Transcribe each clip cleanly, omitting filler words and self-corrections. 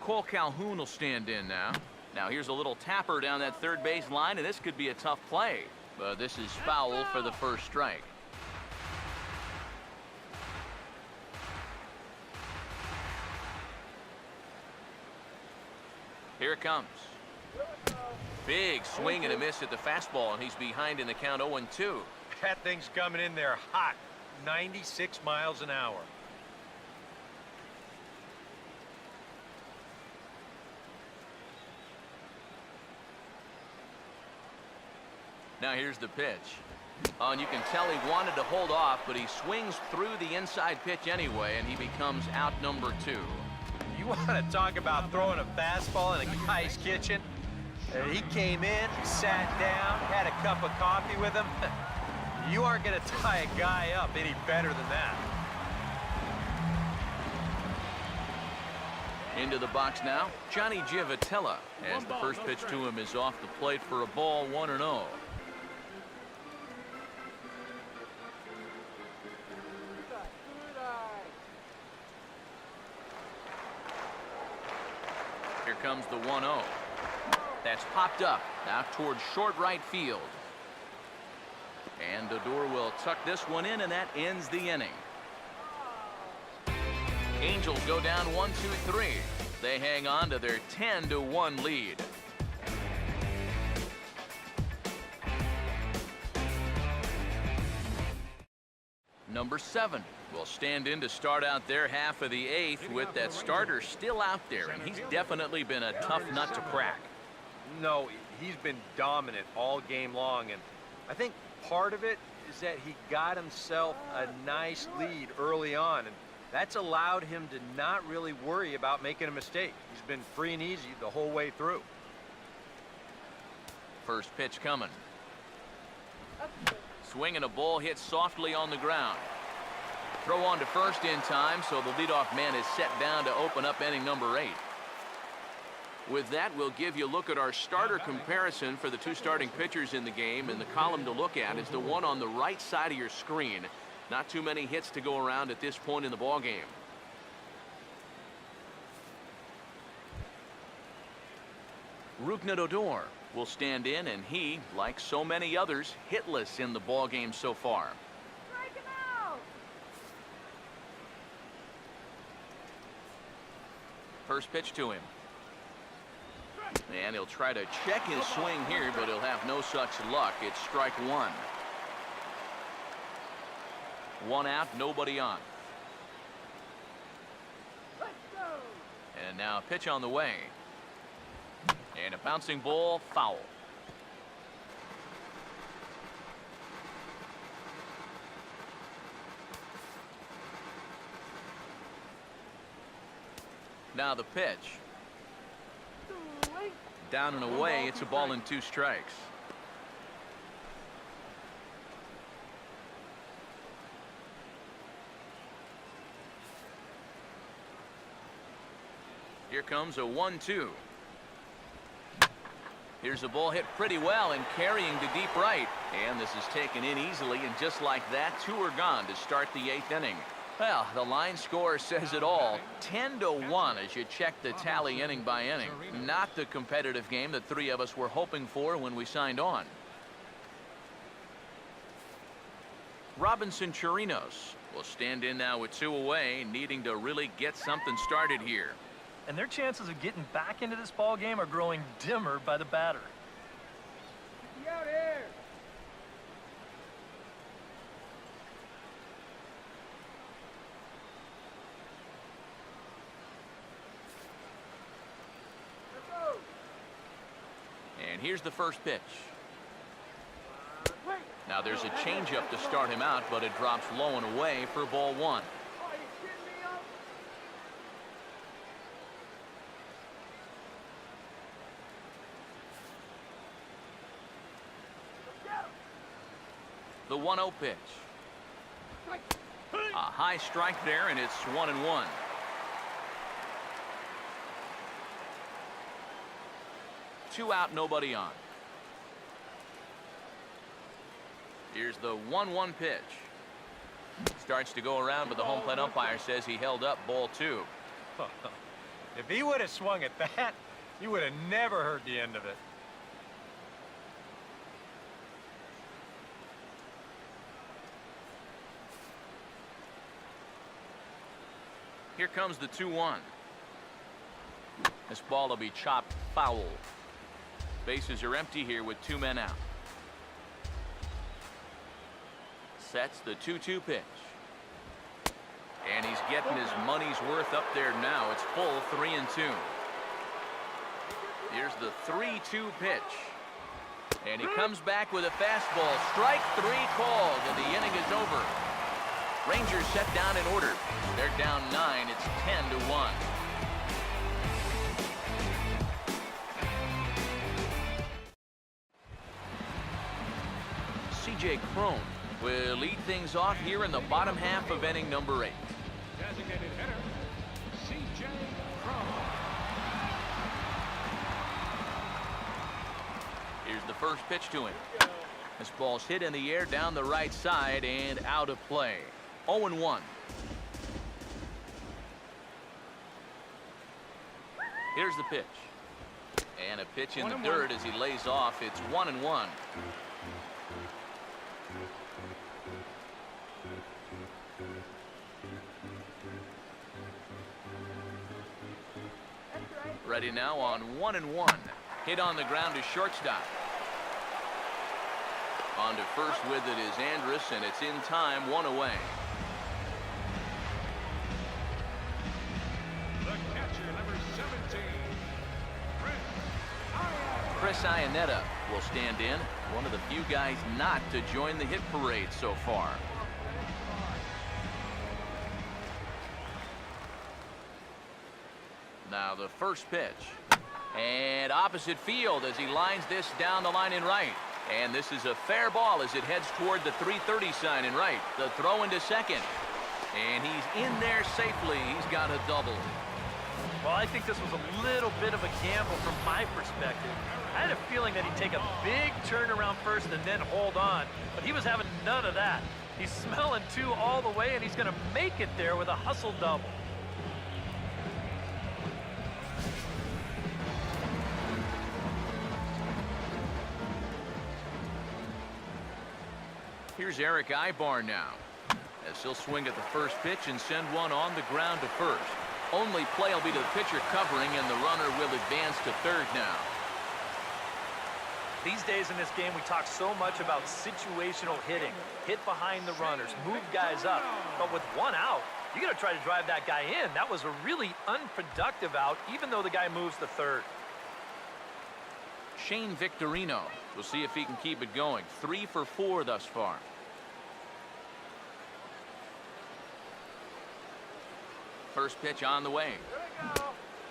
Cole Calhoun will stand in now. Now here's a little tapper down that third base line, and this could be a tough play. But this is foul for the first strike. Here it comes. Big swing and a miss at the fastball, and he's behind in the count 0-2. That thing's coming in there hot, 96 miles an hour. Now here's the pitch. Oh, and you can tell he wanted to hold off, but he swings through the inside pitch anyway, and he becomes out number 2. You want to talk about throwing a fastball in a guy's kitchen? He came in, sat down, had a cup of coffee with him. You aren't going to tie a guy up any better than that. Into the box now, Johnny Giavotella, as the first pitch to him is off the plate for a ball, 1-0. Here comes the 1-0. That's popped up out towards short right field. And Odor will tuck this one in, and that ends the inning. Angels go down 1-2-3. They hang on to their 10-1 lead. Number 7 will stand in to start out their half of the 8th with that starter still out there, and he's definitely been a tough nut to crack. No, he's been dominant all game long, and I think part of it is that he got himself a nice lead early on, and that's allowed him to not really worry about making a mistake. He's been free and easy the whole way through. First pitch coming. Swing and a ball hit softly on the ground. Throw on to first in time, so the leadoff man is set down to open up inning number 8. With that, we'll give you a look at our starter comparison for the 2 starting pitchers in the game, and the column to look at is the one on the right side of your screen. Not too many hits to go around at this point in the ballgame. Rougned Odor will stand in, and he, like so many others, hitless in the ballgame so far. Strike him out. First pitch to him. And he'll try to check his swing here, but he'll have no such luck. It's strike 1. 1 out, nobody on. Let's go. And now a pitch on the way. And a bouncing ball, foul. Now the pitch. Down and away, it's a ball and 2 strikes. Here comes a 1-2. Here's a ball hit pretty well and carrying to deep right. And this is taken in easily, and just like that, 2 are gone to start the 8th inning. Well, the line score says it all. 10-1 as you check the tally inning by inning. Not the competitive game that 3 of us were hoping for when we signed on. Robinson Chirinos will stand in now with 2 away, needing to really get something started here. And their chances of getting back into this ball game are growing dimmer by the batter. Get out here. Let's go. And here's the first pitch. Now there's a changeup to start him out, but it drops low and away for ball 1. Are you kidding me? The 1-0 pitch. A high strike there, and it's 1-1. Two out, nobody on. Here's the 1-1 pitch. Starts to go around, but the home plate umpire says he held up ball 2. If he would have swung at that, you would have never heard the end of it. Here comes the 2-1. This ball will be chopped foul. Bases are empty here with 2 men out. Sets the 2-2 pitch. And he's getting his money's worth up there now. It's full 3-2. Here's the 3-2 pitch. And he comes back with a fastball. Strike 3 called, and the inning is over. Rangers set down in order. They're down 9. It's 10-1. C.J. Cron will lead things off here in the bottom half of inning number 8. Designated hitter, C.J. Cron. Here's the first pitch to him. This ball's hit in the air down the right side and out of play. 0-1. Here's the pitch. And a pitch in the dirt as he lays off. It's 1-1. Ready now on 1-1. Hit on the ground to shortstop. On to first with it is Andrus, and it's in time, 1 away. The catcher, number 17, Chris Iannetta will stand in. One of the few guys not to join the hit parade so far. Now the first pitch. And opposite field as he lines this down the line in right. And this is a fair ball as it heads toward the 330 sign in right. The throw into second. And he's in there safely. He's got a double. Well, I think this was a little bit of a gamble from my perspective. I had a feeling that he'd take a big turn around first and then hold on, but he was having none of that. He's smelling 2 all the way, and he's going to make it there with a hustle double. Here's Eric Ibar now, as he'll swing at the first pitch and send one on the ground to first. Only play will be to the pitcher covering, and the runner will advance to third now. These days in this game, we talk so much about situational hitting. Hit behind the runners, move guys up. But with 1 out, you got to try to drive that guy in. That was a really unproductive out, even though the guy moves to third. Shane Victorino. We'll see if he can keep it going. 3 for 4 thus far. First pitch on the way.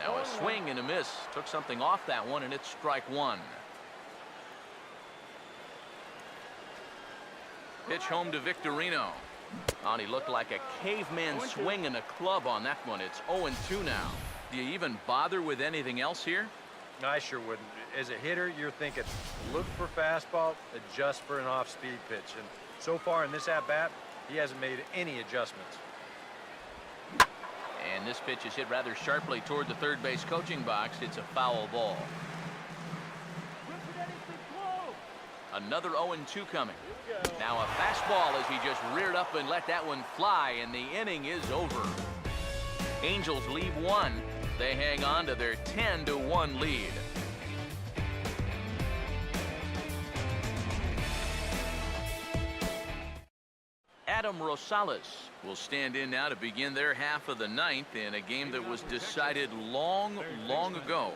Now a swing and a miss. Took something off that one, and it's strike 1. Pitch home to Victorino. And he looked like a caveman swinging a club on that one. It's 0-2 now. Do you even bother with anything else here? No, I sure wouldn't. As a hitter, you're thinking, look for fastball, adjust for an off-speed pitch. And so far in this at-bat, he hasn't made any adjustments. And this pitch is hit rather sharply toward the third base coaching box. It's a foul ball. Another 0-2 coming. Now a fastball as he just reared up and let that one fly, and the inning is over. Angels leave 1. They hang on to their 10-1 lead. Adam Rosales will stand in now to begin their half of the 9th in a game that was decided long ago.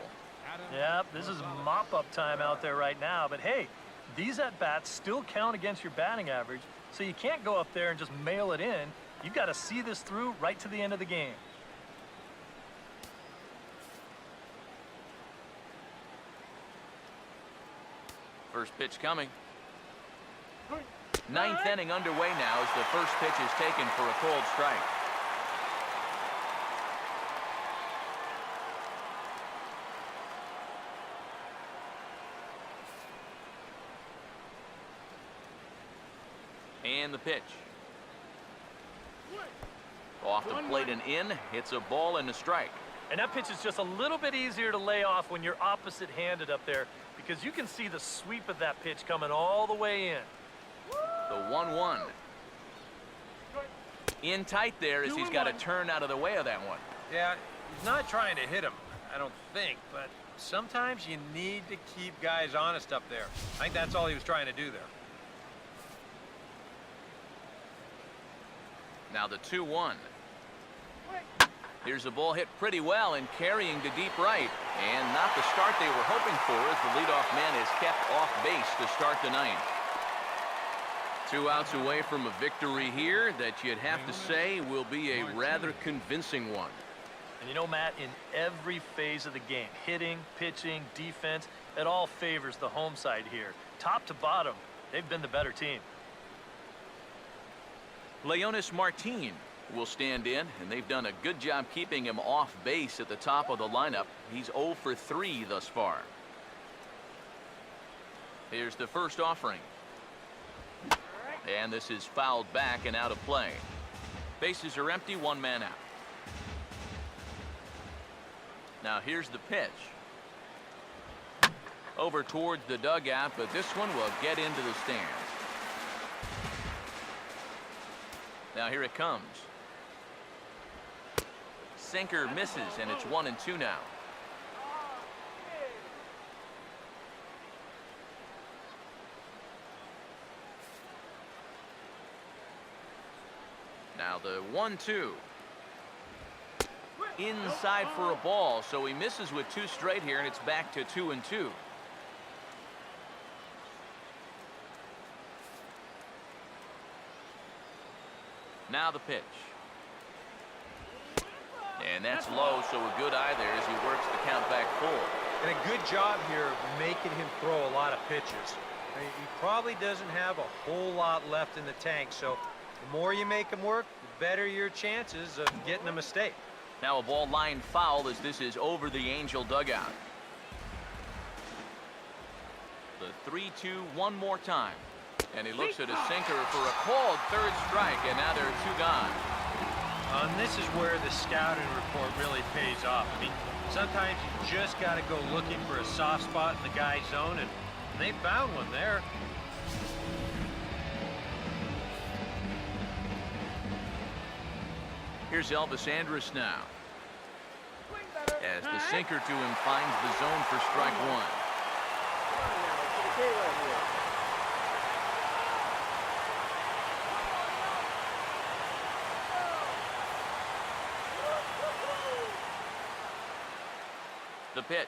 Yep, this is mop-up time out there right now. But hey, these at-bats still count against your batting average, so you can't go up there and just mail it in. You've got to see this through right to the end of the game. First pitch coming. 9th inning underway now as the first pitch is taken for a cold strike. And the pitch. Off the plate and in. Hits a ball and a strike. And that pitch is just a little bit easier to lay off when you're opposite-handed up there because you can see the sweep of that pitch coming all the way in. The 1-1. In tight there as he's got to turn out of the way of that one. Yeah, he's not trying to hit him, I don't think, but sometimes you need to keep guys honest up there. I think that's all he was trying to do there. Now the 2-1. Here's a ball hit pretty well and carrying to deep right. And not the start they were hoping for as the leadoff man is kept off base to start the ninth. 2 outs away from a victory here that you'd have to say will be a rather convincing one. And you know, Matt, in every phase of the game, hitting, pitching, defense, it all favors the home side here. Top to bottom, they've been the better team. Leonis Martin will stand in, and they've done a good job keeping him off base at the top of the lineup. He's 0 for 3 thus far. Here's the first offering. And this is fouled back and out of play. Bases are empty, 1 man out. Now here's the pitch. Over towards the dugout, but this one will get into the stands. Now here it comes. Sinker misses, and it's 1-2 now. Now the 1-2. Inside for a ball, so he misses with 2 straight here, and it's back to 2-2. Now the pitch. And that's low, so a good eye there as he works the count back full. And a good job here of making him throw a lot of pitches. I mean, he probably doesn't have a whole lot left in the tank, so the more you make him work, the better your chances of getting a mistake. Now a ball line foul as this is over the Angel dugout. The 3-2 one more time. And he looks at a sinker for a called third strike, and now there are 2 gone. And this is where the scouting report really pays off. I mean, sometimes you just got to go looking for a soft spot in the guy's zone, and they found one there. Here's Elvis Andrus now. As the sinker to him finds the zone for strike 1. The pitch.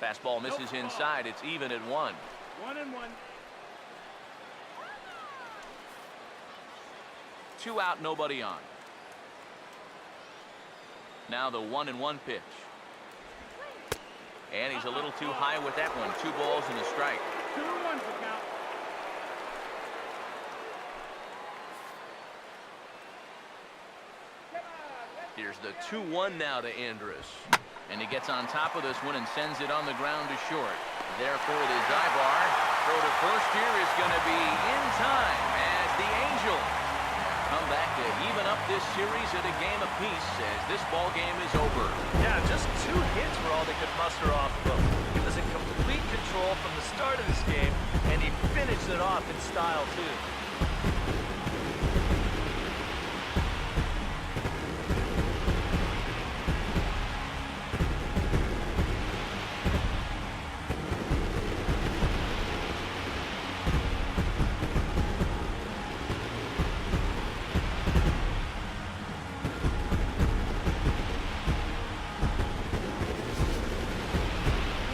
Fastball misses inside. It's even at 1. 1-1. 2 out, nobody on. Now the 1-1 pitch. And he's a little too high with that one. 2 balls and a strike. 2-1 for count. Here's the 2-1 now to Andrus. And he gets on top of this one and sends it on the ground to short. Therefore, the dive bar. Throw to first here is going to be in time as the Angel come back to even up this series at a game apiece as this ball game is over. Yeah, just 2 hits were all they could muster off of him. He was in complete control from the start of this game, and he finished it off in style, too.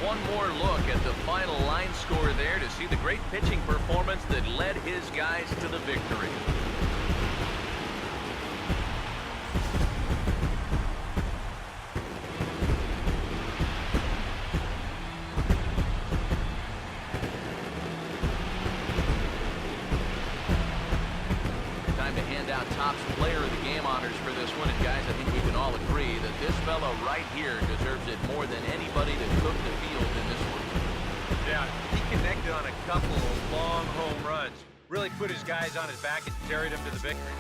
One more look at the final line score there to see the great pitching performance that led his guys to the victory. Time to hand out Topps Player of the Game honors for this one, and guys, I think we can all agree that this fellow right here deserves it more than anybody that took the field in this one. Yeah, he connected on a couple of long home runs. Really put his guys on his back and carried them to the victory.